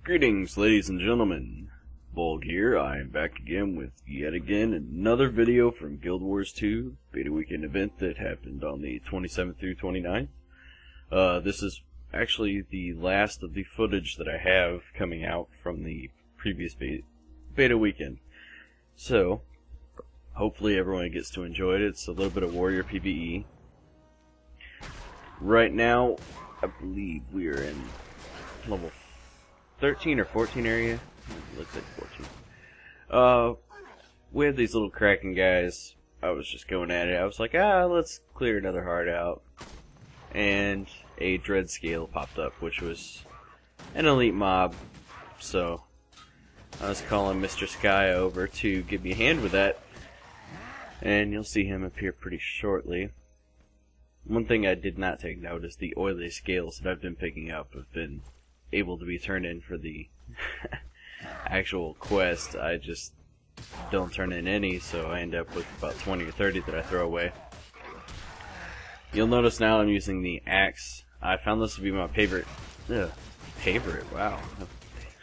Greetings, ladies and gentlemen. Bulg here. I am back again with yet again another video from Guild Wars 2 Beta Weekend event that happened on the 27th through 29th. This is actually the last of the footage that I have coming out from the previous Beta Weekend. So, hopefully everyone gets to enjoy it. It's a little bit of Warrior PvE. Right now, I believe we are in level 13 or 14 area. Looks like 14. We have these little Kraken guys. I was just going at it. I was like, let's clear another heart out. And a Dread Scale popped up, which was an elite mob. So I was calling Mr. Sky over to give me a hand with that. And you'll see him appear pretty shortly. One thing I did not take note is the oily scales that I've been picking up have been able to be turned in for the actual quest. I just don't turn in any, so I end up with about 20 or 30 that I throw away. You'll notice now I'm using the axe. I found this to be my favorite. Wow.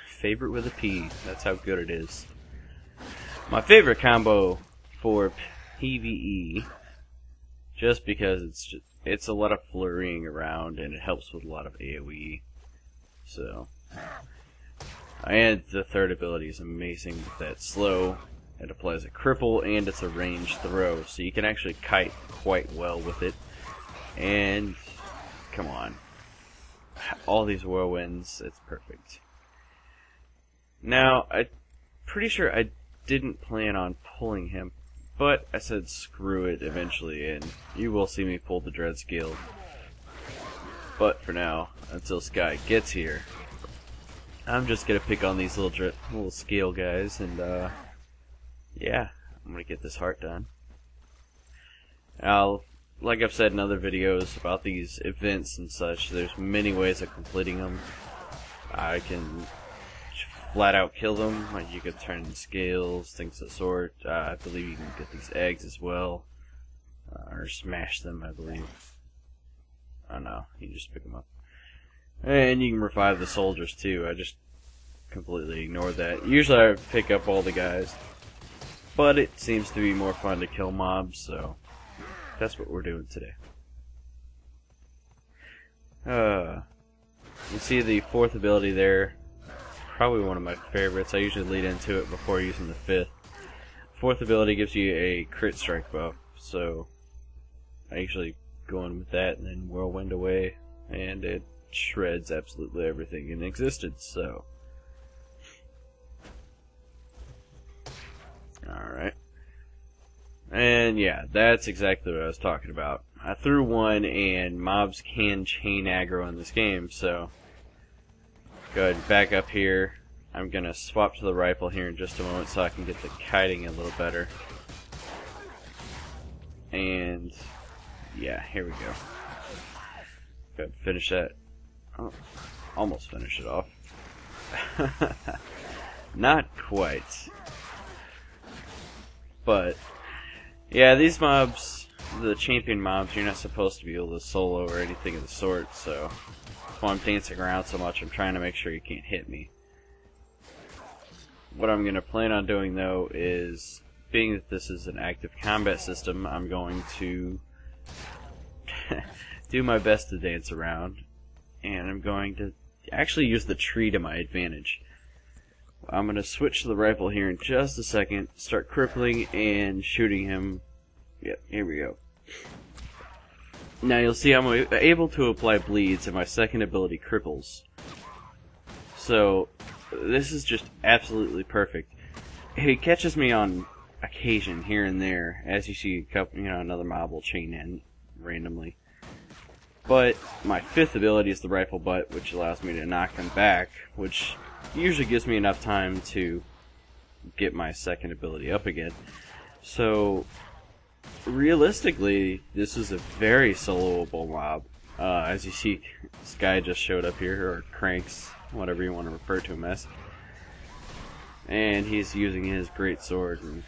Favorite with a P. That's how good it is. My favorite combo for PvE, just because it's a lot of flurrying around and it helps with a lot of AoE. So, and the third ability is amazing with that slow. It applies a cripple and it's a ranged throw, so you can actually kite quite well with it. And come on, all these whirlwinds, it's perfect. Now, I'm pretty sure I didn't plan on pulling him, but I said screw it eventually, and you will see me pull the Dread Scale. But for now, until Sky gets here, I'm just gonna pick on these little scale guys, and yeah, I'm gonna get this heart done. Now, like I've said in other videos about these events and such, there's many ways of completing them. I can flat out kill them, like you could turn in scales, things of the sort. I believe you can get these eggs as well, or smash them, I believe. Oh no, you can just pick them up. And you can revive the soldiers too. I just completely ignored that. Usually I pick up all the guys, but it seems to be more fun to kill mobs, so that's what we're doing today. You see the fourth ability there. Probably one of my favorites. I usually lead into it before using the fifth. Fourth ability gives you a crit strike buff, so I usually go in with that and then whirlwind away, and it shreds absolutely everything in existence. So, alright. And yeah, that's exactly what I was talking about. I threw one, and mobs can chain aggro in this game, so go ahead and back up here. I'm gonna swap to the rifle here in just a moment so I can get the kiting a little better. And yeah, here we go. Go ahead and finish that. Oh, almost finish it off. Not quite. But yeah, these mobs, the champion mobs, you're not supposed to be able to solo or anything of the sort, so that's why I'm dancing around so much. I'm trying to make sure you can't hit me. What I'm going to plan on doing though is, being that this is an active combat system, I'm going to do my best to dance around, and I'm going to actually use the tree to my advantage. I'm going to switch to the rifle here in just a second, start crippling and shooting him. Yep, here we go. Now you'll see I'm able to apply bleeds, and my second ability cripples. So this is just absolutely perfect. It catches me on occasion here and there, as you see a couple, another mob will chain in randomly. But my fifth ability is the rifle butt, which allows me to knock them back, which usually gives me enough time to get my second ability up again. So realistically, this is a very soloable mob. As you see, this guy just showed up here, or Cranks, whatever you want to refer to him as. And he's using his great sword, and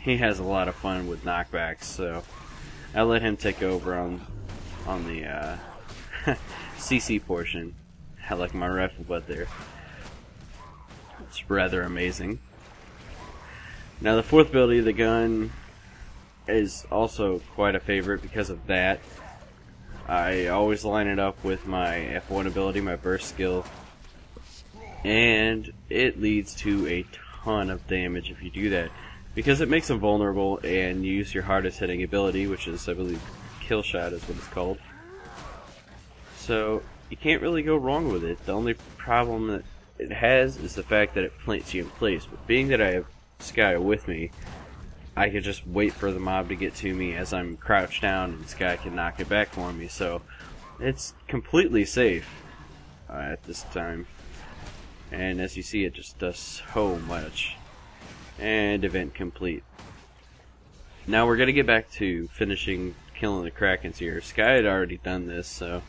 he has a lot of fun with knockbacks, so I let him take over on the CC portion. I like my rifle butt there. It's rather amazing. Now the fourth ability of the gun is also quite a favorite because of that. I always line it up with my F1 ability, my burst skill, and it leads to a ton of damage if you do that, because it makes them vulnerable, and you use your hardest hitting ability, which is, I believe, kill shot is what it's called. So you can't really go wrong with it. The only problem that it has is the fact that it plants you in place, but being that I have Sky with me, I can just wait for the mob to get to me as I'm crouched down, and Sky can knock it back for me. So it's completely safe at this time. And as you see, it just does so much. And event complete. Now we're gonna get back to finishing killing the Krakens here. Sky had already done this, so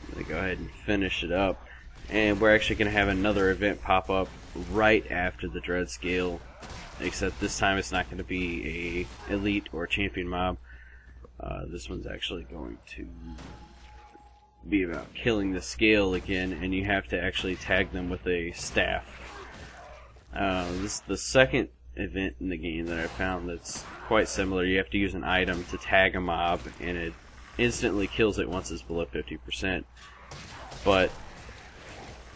I'm gonna go ahead and finish it up. And we're actually gonna have another event pop up right after the Dread Scale. Except this time it's not going to be a elite or champion mob. This one's actually going to be about killing the scale again, and you have to actually tag them with a staff. This is the second event in the game that I found that's quite similar. You have to use an item to tag a mob, and it instantly kills it once it's below 50%. But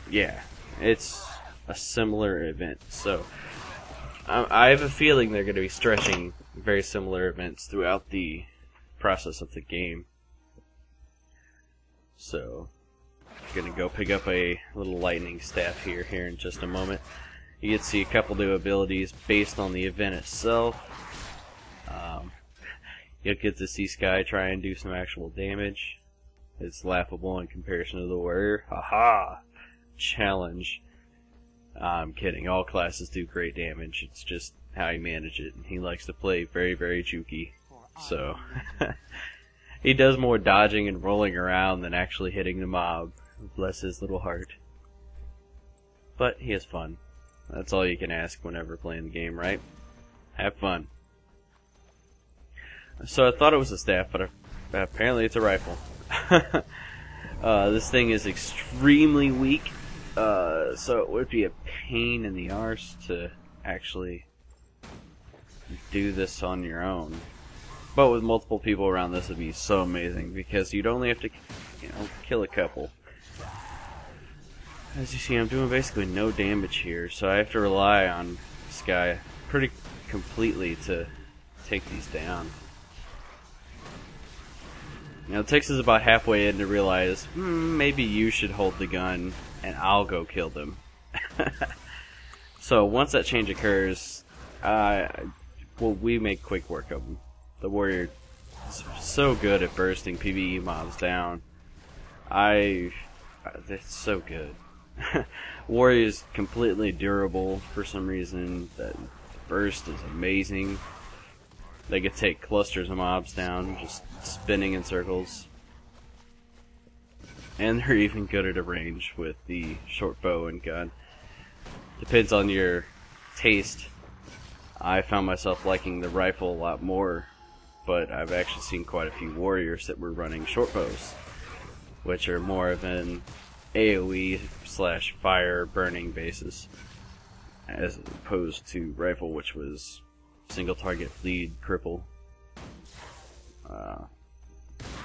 yeah, it's a similar event. So I have a feeling they're going to be stretching very similar events throughout the process of the game. So, I'm going to go pick up a little lightning staff here in just a moment. You get to see a couple new abilities based on the event itself. You'll get to see Sky try and do some actual damage. It's laughable in comparison to the warrior. Haha! Challenge. I'm kidding. All classes do great damage. It's just how you manage it. He likes to play very, very jukey. So, he does more dodging and rolling around than actually hitting the mob. Bless his little heart. But he has fun. That's all you can ask whenever playing the game, right? Have fun. So I thought it was a staff, but apparently it's a rifle. This thing is extremely weak. So it would be a pain in the arse to actually do this on your own. But with multiple people around, this would be so amazing, because you'd only have to, kill a couple. As you see, I'm doing basically no damage here, so I have to rely on Sky pretty completely to take these down. Now, it takes us about halfway in to realize, maybe you should hold the gun, and I'll go kill them. So once that change occurs, we make quick work of them. The warrior is so good at bursting PvE mobs down. It's so good. Warrior is completely durable for some reason. The burst is amazing. They could take clusters of mobs down, just spinning in circles. And they're even good at a range with the short bow and gun. Depends on your taste. I found myself liking the rifle a lot more, but I've actually seen quite a few warriors that were running short bows, which are more of an AoE / fire burning basis, as opposed to rifle, which was single target bleed cripple.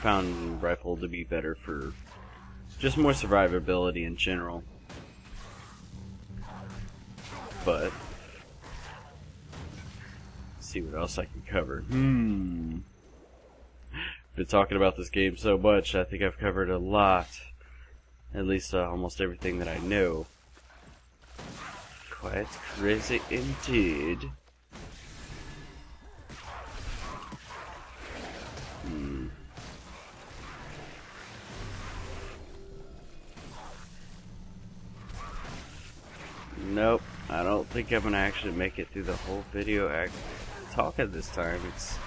Found rifle to be better for just more survivability in general. But let's see what else I can cover. Been talking about this game so much, I think I've covered a lot. At least almost everything that I know. Quite crazy indeed. Nope, I don't think I'm gonna actually make it through the whole video talking this time. It's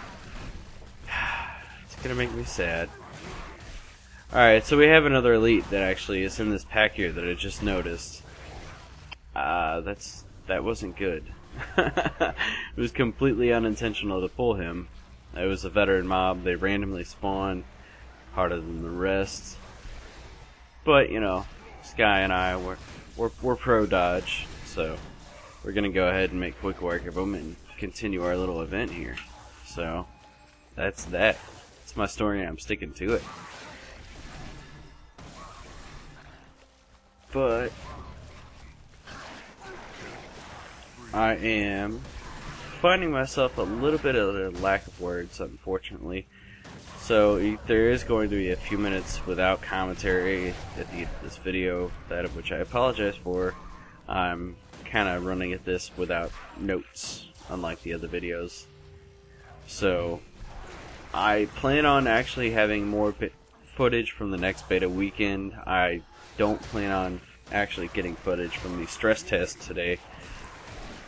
gonna make me sad. Alright, so we have another elite that actually is in this pack here that I just noticed. That wasn't good. It was completely unintentional to pull him. It was a veteran mob. They randomly spawn harder than the rest. But, Sky and I, we're pro dodge, So we're gonna go ahead and make quick work of them and continue our little event here. So that's that. It's my story and I'm sticking to it. But I am finding myself a little bit of a lack of words, unfortunately. So there is going to be a few minutes without commentary at the end of this video, that of which I apologize for. I'm kind of running at this without notes, unlike the other videos. So I plan on actually having more footage from the next beta weekend. I don't plan on actually getting footage from the stress test today.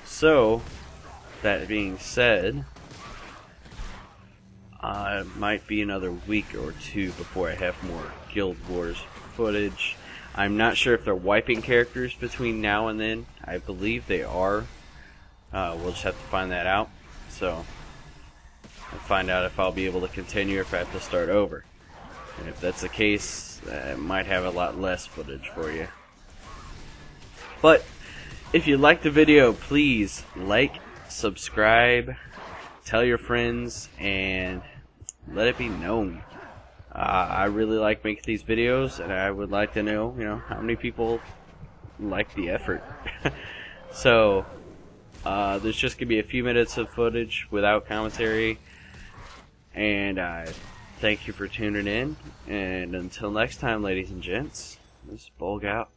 So, that being said, it might be another week or two before I have more Guild Wars footage. I'm not sure if they're wiping characters between now and then. I believe they are. We'll just have to find that out. So, I'll find out if I'll be able to continue or if I have to start over. And if that's the case, I might have a lot less footage for you. But if you like the video, please like, subscribe, tell your friends, and let it be known. I really like making these videos, and I would like to know, how many people like the effort. So, there's just gonna be a few minutes of footage without commentary, and I thank you for tuning in. And until next time, ladies and gents, this is Bulg out.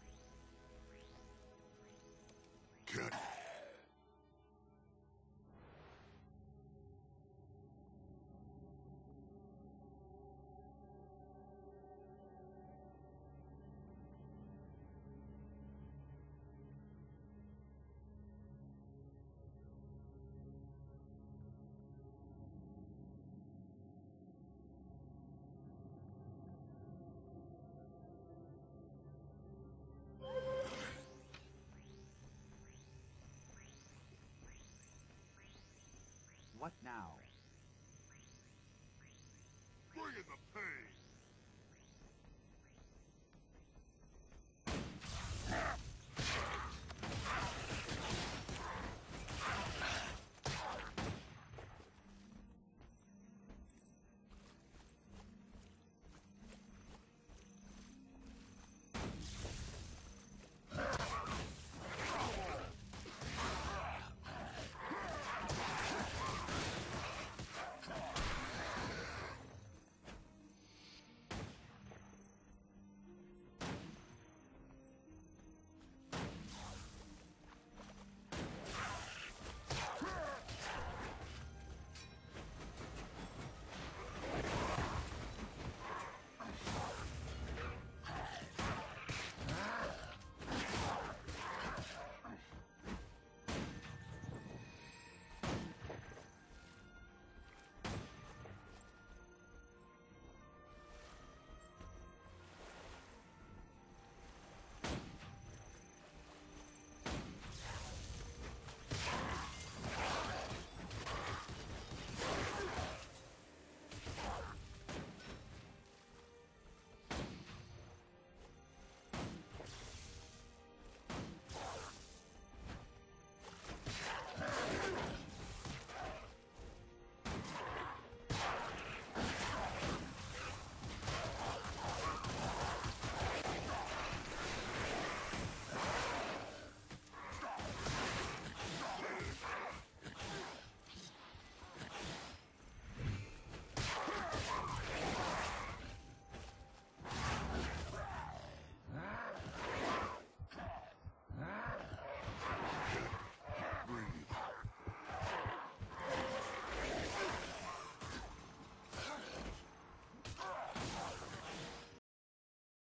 What now?